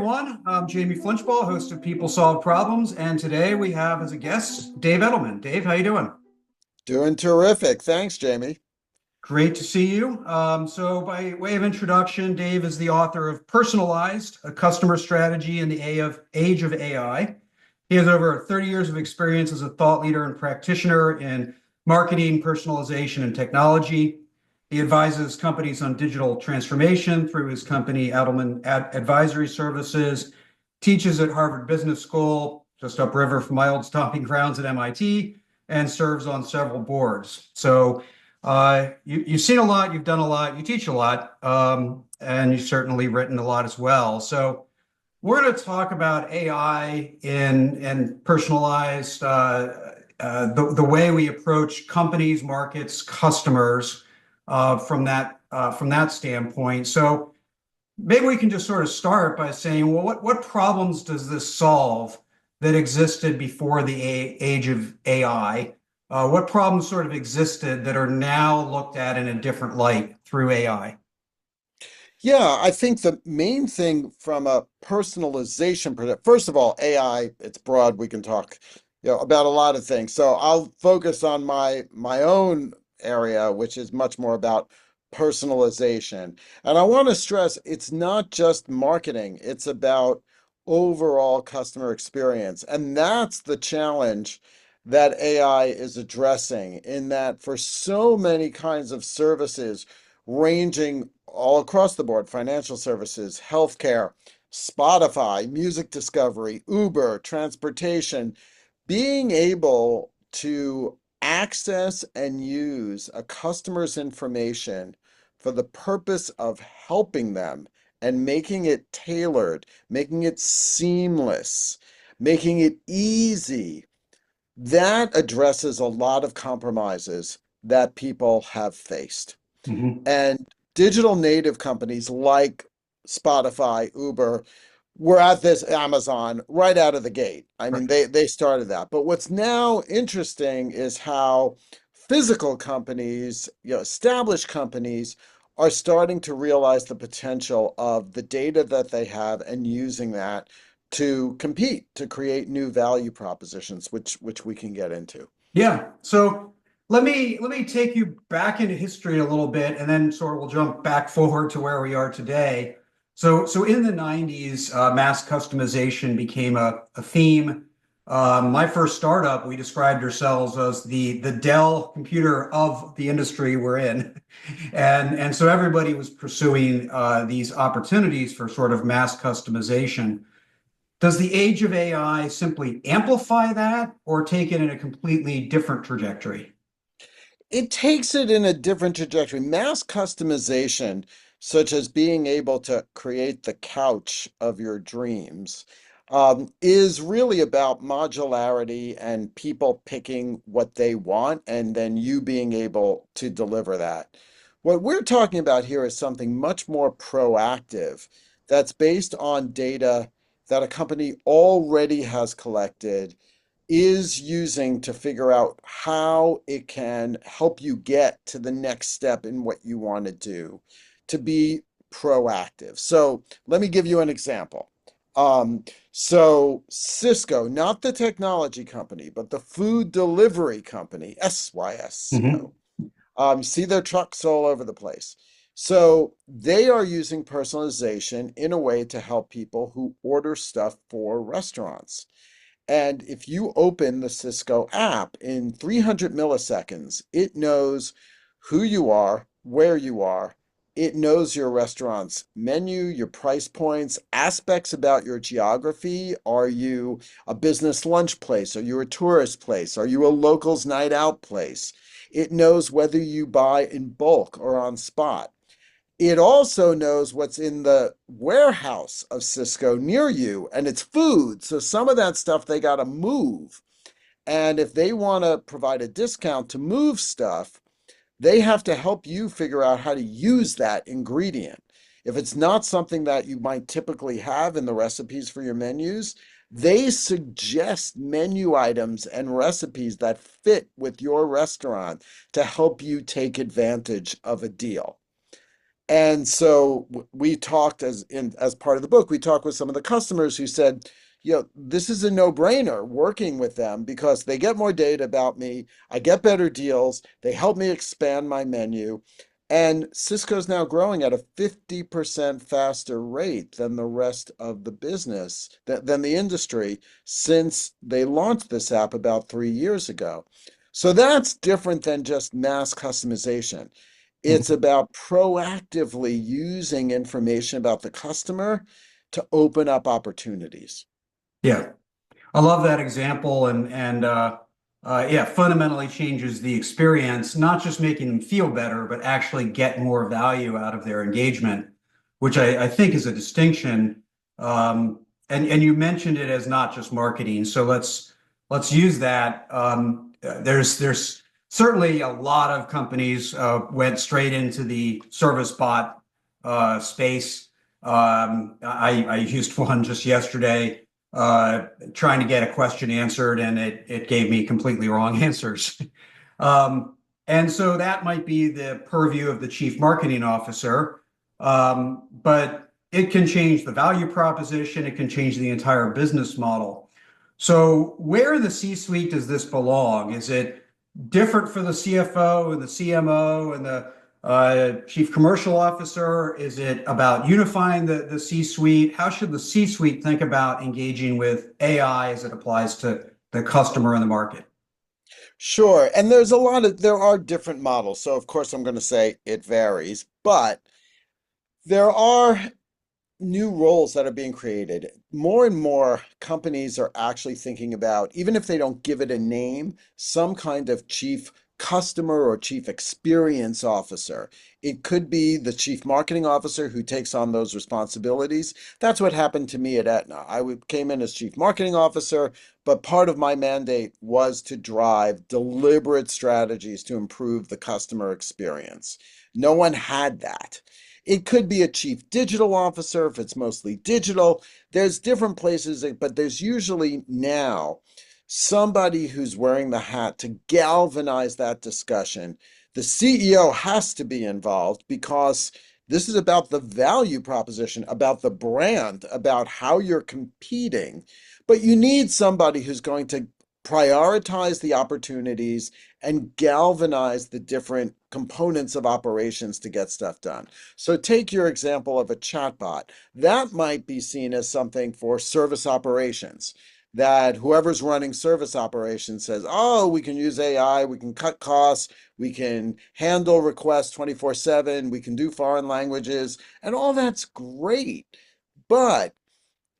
everyone. I'm Jamie Flinchball, host of People Solve Problems, and today we have as a guest Dave Edelman. Dave, how you doing? Doing terrific. Thanks, Jamie. Great to see you. So, by way of introduction, Dave is the author of Personalized, a customer strategy in the age of AI. He has over 30 years of experience as a thought leader and practitioner in marketing, personalization, and technology. He advises companies on digital transformation through his company, Edelman Advisory Services, teaches at Harvard Business School, just upriver from my old stomping grounds at MIT, and serves on several boards. So, you've seen a lot, you've done a lot, you teach a lot, and you've certainly written a lot as well. So we're going to talk about AI and personalized the way we approach companies, markets, customers from that standpoint. So maybe we can just sort of start by saying, well, what problems does this solve that existed before the age of AI? What problems sort of existed that are now looked at in a different light through AI? Yeah, I think the main thing from a personalization perspective, first of all, AI, it's broad. We can talk, about a lot of things. So I'll focus on my own area, which is much more about personalization. And I want to stress it's not just marketing, it's about overall customer experience. And that's the challenge that AI is addressing in that for so many kinds of services, ranging all across the board, financial services, healthcare, Spotify, music discovery, Uber, transportation, being able to access and use a customer's information for the purpose of helping them and making it tailored, making it seamless, making it easy, that addresses a lot of compromises that people have faced. Mhm. And digital native companies like Spotify, Uber, were at this, Amazon, right out of the gate. I mean, they started that. But what's now interesting is how physical companies, established companies, are starting to realize the potential of the data that they have and using that to compete, to create new value propositions, which we can get into. Yeah. So let me take you back into history a little bit, and then sort of we'll jump back forward to where we are today. So in the 90s, mass customization became a theme. My first startup, we described ourselves as the Dell computer of the industry we're in, and so everybody was pursuing these opportunities for sort of mass customization. Does the age of AI simply amplify that or take it in a completely different trajectory? It takes it in a different trajectory. Mass customization, such as being able to create the couch of your dreams, is really about modularity and people picking what they want and then you being able to deliver that. What we're talking about here is something much more proactive that's based on data that a company already has collected, is using to figure out how it can help you get to the next step in what you want to do, to be proactive. So let me give you an example. So Sysco, not the technology company, but the food delivery company, Mhm. SYSCO, see their trucks all over the place. So they are using personalization in a way to help people who order stuff for restaurants. And if you open the Cisco app in 300 milliseconds, it knows who you are, where you are. It knows your restaurant's menu, your price points, aspects about your geography. Are you a business lunch place? Are you a tourist place? Are you a locals night out place? It knows whether you buy in bulk or on spot. It also knows what's in the warehouse of Cisco near you, and it's food. So some of that stuff they got to move. And if they want to provide a discount to move stuff, they have to help you figure out how to use that ingredient. If it's not something that you might typically have in the recipes for your menus, they suggest menu items and recipes that fit with your restaurant to help you take advantage of a deal. And so we talked as part of the book, we talked with some of the customers who said, this is a no-brainer working with them because they get more data about me, I get better deals, they help me expand my menu. And Cisco's now growing at a 50% faster rate than the rest of the business, than the industry, since they launched this app about 3 years ago. So that's different than just mass customization. It's Mhm. about proactively using information about the customer to open up opportunities. Yeah. I love that example, and yeah, fundamentally changes the experience, not just making them feel better, but actually get more value out of their engagement, which I think is a distinction. And you mentioned it as not just marketing, so let's use that. There's certainly a lot of companies went straight into the service bot space. I used one just yesterday trying to get a question answered, and it gave me completely wrong answers. And so that might be the purview of the chief marketing officer, but it can change the value proposition. It can change the entire business model. So where in the C-suite does this belong? Is it different for the CFO and the CMO and the chief commercial officer? Is it about unifying the C-suite? How should the C-suite think about engaging with AI as it applies to the customer and the market? Sure. And there are different models. So, of course, I'm going to say it varies, but there are new roles that are being created. More and more companies are actually thinking about, even if they don't give it a name, some kind of chief customer or chief experience officer. It could be the chief marketing officer who takes on those responsibilities. That's what happened to me at Aetna. Came in as chief marketing officer, but part of my mandate was to drive deliberate strategies to improve the customer experience. No one had that. It could be a chief digital officer if it's mostly digital. There's different places, but there's usually now somebody who's wearing the hat to galvanize that discussion. The CEO has to be involved because this is about the value proposition, about the brand, about how you're competing. But you need somebody who's going to prioritize the opportunities and galvanize the different components of operations to get stuff done. So take your example of a chatbot. That might be seen as something for service operations. That whoever's running service operations says, oh, we can use AI, we can cut costs, we can handle requests 24/7, we can do foreign languages, and all that's great. But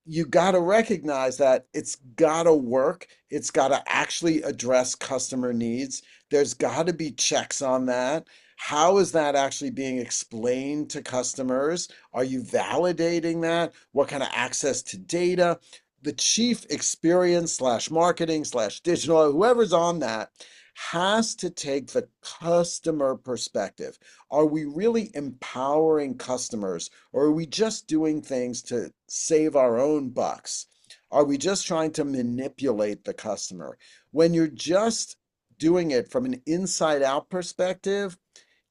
you got to recognize that it's got to work. It's got to actually address customer needs. There's got to be checks on that. How is that actually being explained to customers? Are you validating that? What kind of access to data? The chief experience slash marketing slash digital, whoever's on that, has to take the customer perspective. Are we really empowering customers, or are we just doing things to save our own bucks? Are we just trying to manipulate the customer? When you're just doing it from an inside out perspective,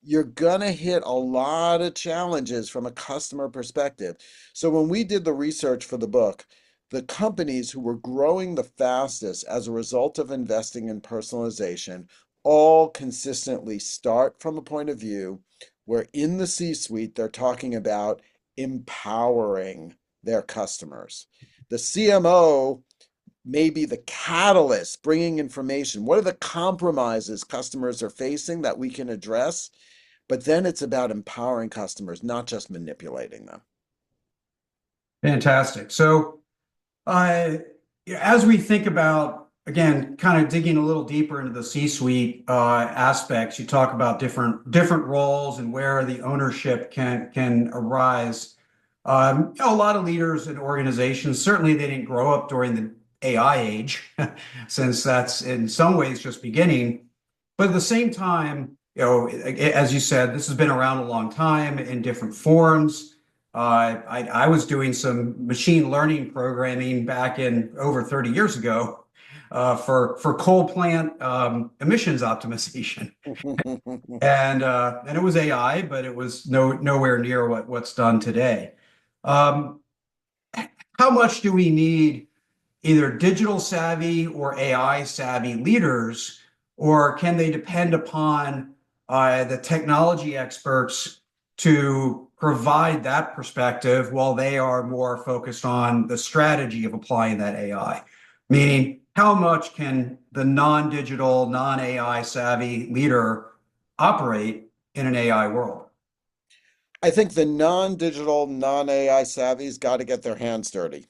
you're gonna hit a lot of challenges from a customer perspective. So when we did the research for the book, the companies who were growing the fastest as a result of investing in personalization all consistently start from a point of view where in the C-suite they're talking about empowering their customers. The CMO may be the catalyst bringing information. What are the compromises customers are facing that we can address? But then it's about empowering customers, not just manipulating them. Fantastic. So, uh, as we think about, again, kind of digging a little deeper into the C-suite aspects, you talk about different roles and where the ownership can arise. A lot of leaders and organizations, certainly they didn't grow up during the AI age, since that's in some ways just beginning. But at the same time, as you said, this has been around a long time in different forms. I was doing some machine learning programming back in over 30 years ago. for coal plant emissions optimization, and it was AI, but it was nowhere near what's done today. Um, how much do we need either digital savvy or AI savvy leaders, or can they depend upon the technology experts to provide that perspective while they are more focused on the strategy of applying that AI? Meaning, how much can the non-digital, non-AI savvy leader operate in an AI world? I think the non-digital, non-AI savvy's got to get their hands dirty.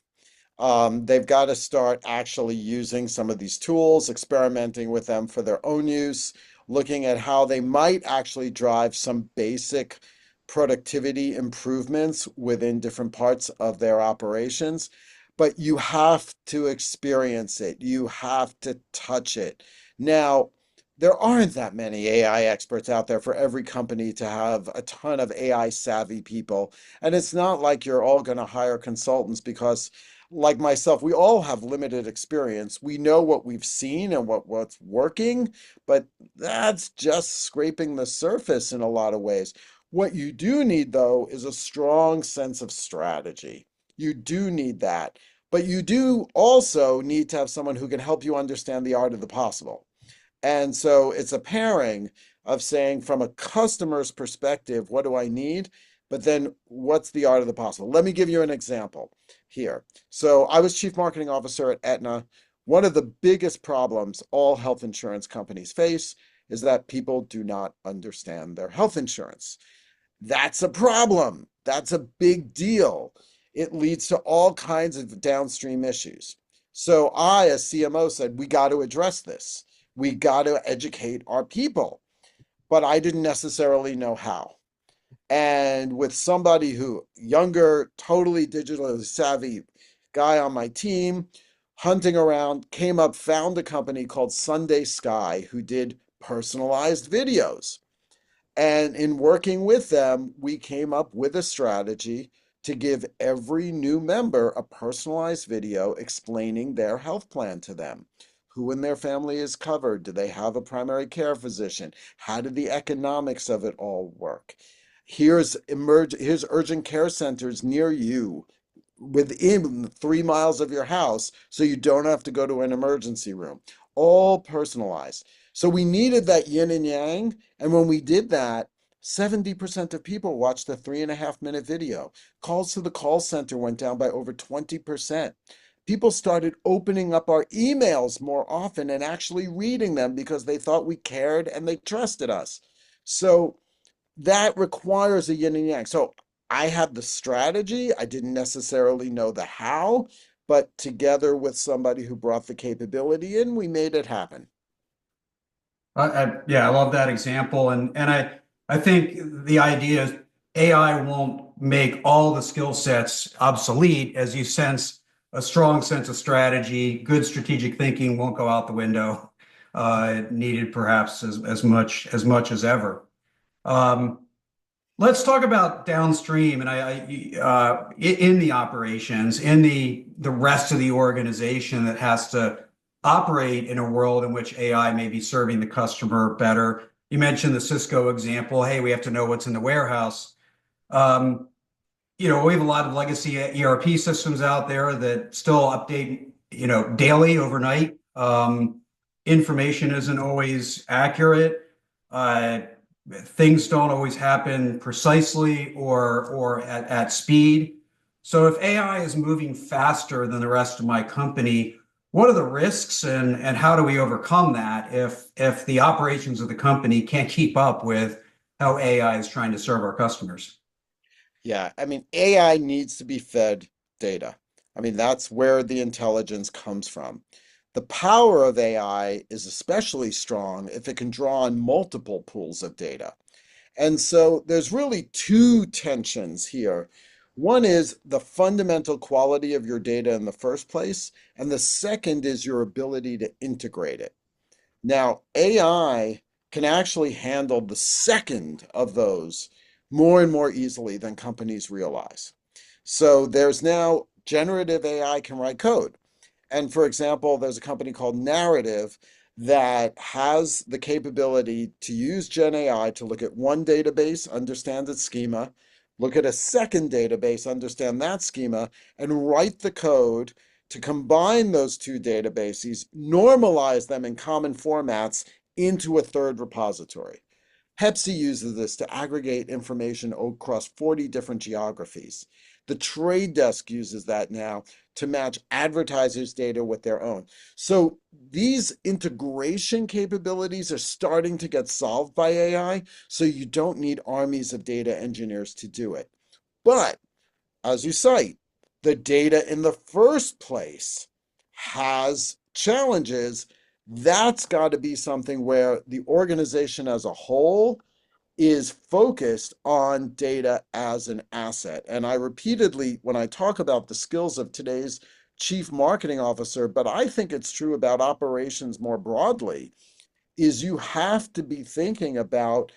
They've got to start actually using some of these tools, experimenting with them for their own use, looking at how they might actually drive some basic productivity improvements within different parts of their operations. But you have to experience it, you have to touch it. Now, there aren't that many AI experts out there for every company to have a ton of AI savvy people. And it's not like you're all going to hire consultants because like myself, we all have limited experience. We know what we've seen and what's working, but that's just scraping the surface in a lot of ways. What you do need, though, is a strong sense of strategy. You do need that. But you do also need to have someone who can help you understand the art of the possible. And so it's a pairing of saying, from a customer's perspective, what do I need? But then what's the art of the possible? Let me give you an example here. So I was chief marketing officer at Aetna. One of the biggest problems all health insurance companies face is that people do not understand their health insurance. That's a problem. That's a big deal. It leads to all kinds of downstream issues. So I, as CMO, said, we got to address this. We got to educate our people. But I didn't necessarily know how. And with somebody who, younger, totally digitally savvy guy on my team, hunting around, came up, found a company called Sunday Sky who did personalized videos. And in working with them, we came up with a strategy to give every new member a personalized video explaining their health plan to them. Who in their family is covered? Do they have a primary care physician? How do the economics of it all work? Here's urgent care centers near you within 3 miles of your house so you don't have to go to an emergency room. All personalized. So we needed that yin and yang. And when we did that, 70% of people watched the 3.5 minute video. Calls to the call center went down by over 20%. People started opening up our emails more often and actually reading them because they thought we cared and they trusted us. So that requires a yin and yang. So I had the strategy. I didn't necessarily know the how, but together with somebody who brought the capability in, we made it happen. Yeah, I love that example, and I think the idea is AI won't make all the skill sets obsolete as you sense a strong sense of strategy. Good strategic thinking won't go out the window, needed perhaps as much as ever. Um, let's talk about downstream, and in the operations, in the rest of the organization that has to operate in a world in which AI may be serving the customer better. You mentioned the Sysco example. Hey, we have to know what's in the warehouse. Um, we have a lot of legacy ERP systems out there that still update, daily, overnight. Information isn't always accurate. Uh, things don't always happen precisely or at speed. So if AI is moving faster than the rest of my company, what are the risks and how do we overcome that if the operations of the company can't keep up with how AI is trying to serve our customers? Yeah, I mean, AI needs to be fed data. I mean, that's where the intelligence comes from. The power of AI is especially strong if it can draw on multiple pools of data. And so there's really two tensions here. One is the fundamental quality of your data in the first place, and the second is your ability to integrate it. Now, AI can actually handle the second of those more and more easily than companies realize. So there's now generative AI can write code. And for example, there's a company called Narrative that has the capability to use Gen AI to look at one database, understand its schema, look at a second database, understand that schema, and write the code to combine those two databases, normalize them in common formats into a third repository. Pepsi uses this to aggregate information across 40 different geographies. The trade desk uses that now to match advertisers' data with their own. So these integration capabilities are starting to get solved by AI, so you don't need armies of data engineers to do it. But as you cite, the data in the first place has challenges. That's got to be something where the organization as a whole is focused on data as an asset. And I repeatedly, when I talk about the skills of today's chief marketing officer, but I think it's true about operations more broadly, is you have to be thinking about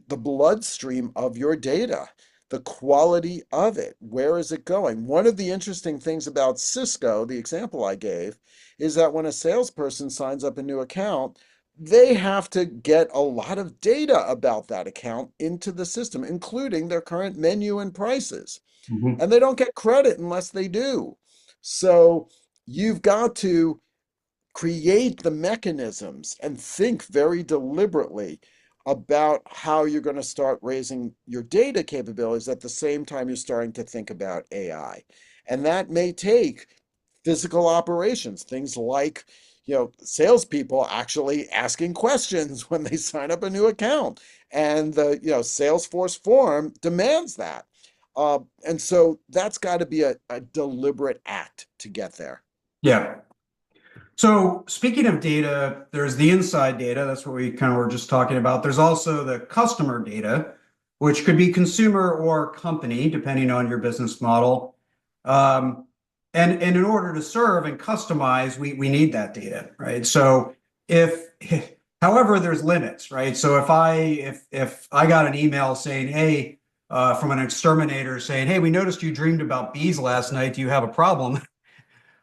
the bloodstream of your data, the quality of it. Where is it going? One of the interesting things about Sysco, the example I gave, is that when a salesperson signs up a new account, they have to get a lot of data about that account into the system, including their current menu and prices. Mhm. And they don't get credit unless they do. So you've got to create the mechanisms and think very deliberately about how you're going to start raising your data capabilities at the same time you're starting to think about AI. And that may take physical operations, things like, salespeople actually asking questions when they sign up a new account. And the, Salesforce form demands that. And so that's got to be a deliberate act to get there. Yeah. So speaking of data, there's the inside data. That's what we kind of were just talking about. There's also the customer data, which could be consumer or company, depending on your business model. Um, and in order to serve and customize, we need that data, right? So if, however, there's limits, right? So if I got an email saying, hey, from an exterminator saying, hey, we noticed you dreamed about bees last night. Do you have a problem?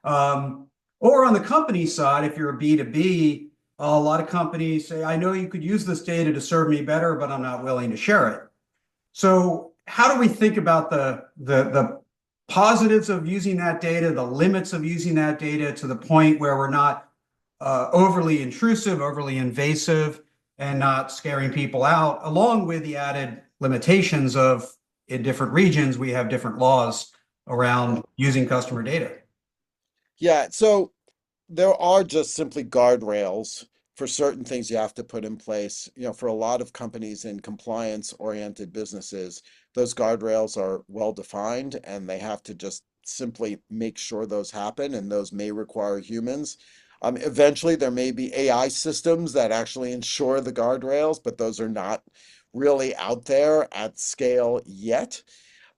Or on the company side, if you're a B2B, a lot of companies say, I know you could use this data to serve me better, but I'm not willing to share it. So how do we think about the positives of using that data, the limits of using that data to the point where we're not overly intrusive, overly invasive, and not scaring people out, along with the added limitations of in different regions, we have different laws around using customer data. Yeah, so there are just simply guardrails for certain things you have to put in place. For a lot of companies in compliance-oriented businesses, those guardrails are well defined and they have to just simply make sure those happen, and those may require humans. Eventually, there may be AI systems that actually ensure the guardrails, but those are not really out there at scale yet.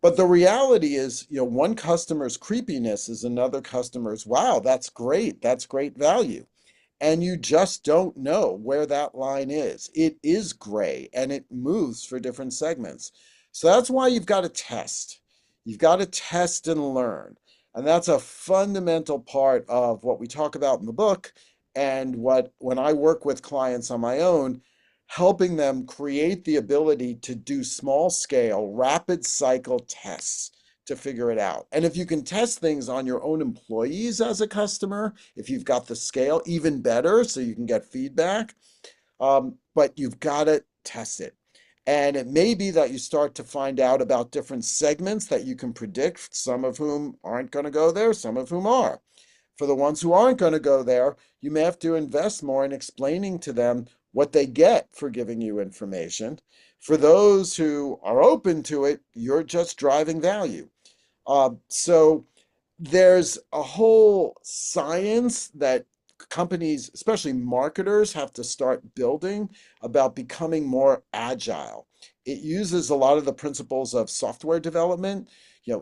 But the reality is, one customer's creepiness is another customer's, wow, that's great. That's great value. And you just don't know where that line is. It is gray and it moves for different segments. So that's why you've got to test. You've got to test and learn. And that's a fundamental part of what we talk about in the book and what, when I work with clients on my own, helping them create the ability to do small scale, rapid cycle tests to figure it out. And if you can test things on your own employees as a customer, if you've got the scale, even better, so you can get feedback. But you've got to test it. And it may be that you start to find out about different segments that you can predict, some of whom aren't going to go there, some of whom are. For the ones who aren't going to go there, you may have to invest more in explaining to them what they get for giving you information. For those who are open to it, you're just driving value. So there's a whole science that companies, especially marketers, have to start building about becoming more agile. It uses a lot of the principles of software development.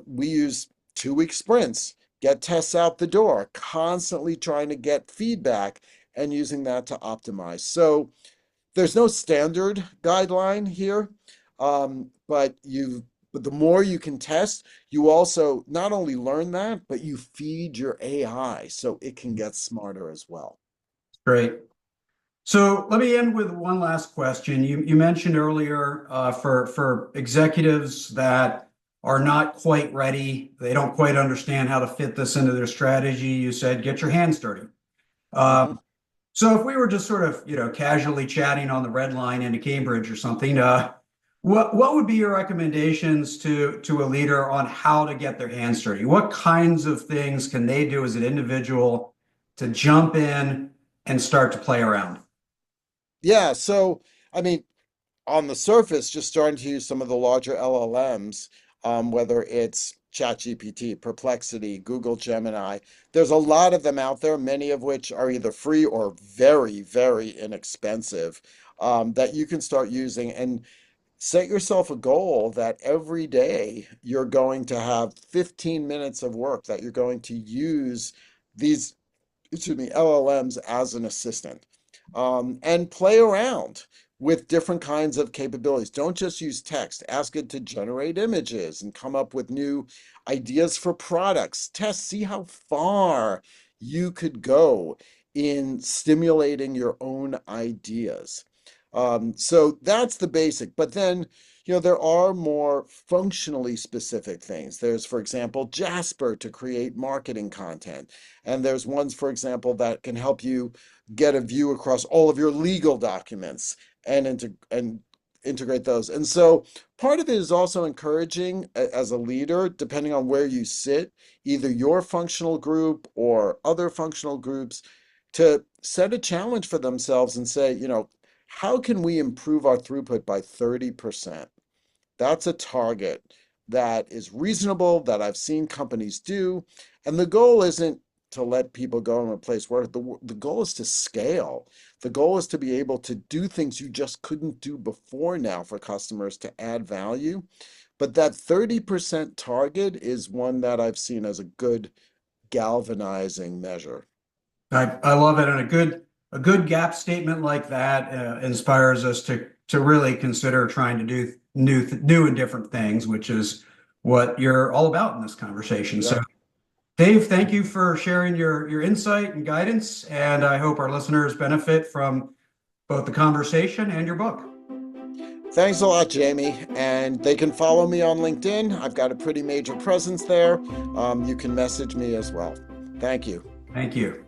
We use 2 week sprints, get tests out the door, constantly trying to get feedback and using that to optimize. So there's no standard guideline here, but you've But the more you can test, you also not only learn that, but you feed your AI so it can get smarter as well. Great. So let me end with one last question. You mentioned earlier for executives that are not quite ready, they don't quite understand how to fit this into their strategy. You said get your hands dirty. Mhm. So if we were just sort of, casually chatting on the Red Line into Cambridge or something, what would be your recommendations to a leader on how to get their hands dirty? What kinds of things can they do as an individual to jump in and start to play around? Yeah, so I mean, on the surface, just starting to use some of the larger LLMs, whether it's ChatGPT, Perplexity, Google Gemini, there's a lot of them out there, many of which are either free or very, very inexpensive, that you can start using and set yourself a goal that every day you're going to have 15 minutes of work that you're going to use these LLMs as an assistant, and play around with different kinds of capabilities. Don't just use text. Ask it to generate images and come up with new ideas for products. Test, see how far you could go in stimulating your own ideas. So that's the basic. But then, there are more functionally specific things. There's, for example, Jasper to create marketing content. And there's ones, for example, that can help you get a view across all of your legal documents and integrate those. And so part of it is also encouraging as a leader, depending on where you sit, either your functional group or other functional groups, to set a challenge for themselves and say, how can we improve our throughput by 30%? That's a target that is reasonable, that I've seen companies do. And the goal isn't to let people go and replace work. The goal is to scale. The goal is to be able to do things you just couldn't do before now for customers to add value. But that 30% target is one that I've seen as a good galvanizing measure. I love it, and a good gap statement like that inspires us to really consider trying to do new and different things, which is what you're all about in this conversation. So, Yeah. Dave, thank you for sharing your insight and guidance, and I hope our listeners benefit from both the conversation and your book. Thanks a lot, Jamie. And they can follow me on LinkedIn. I've got a pretty major presence there. You can message me as well. Thank you. Thank you.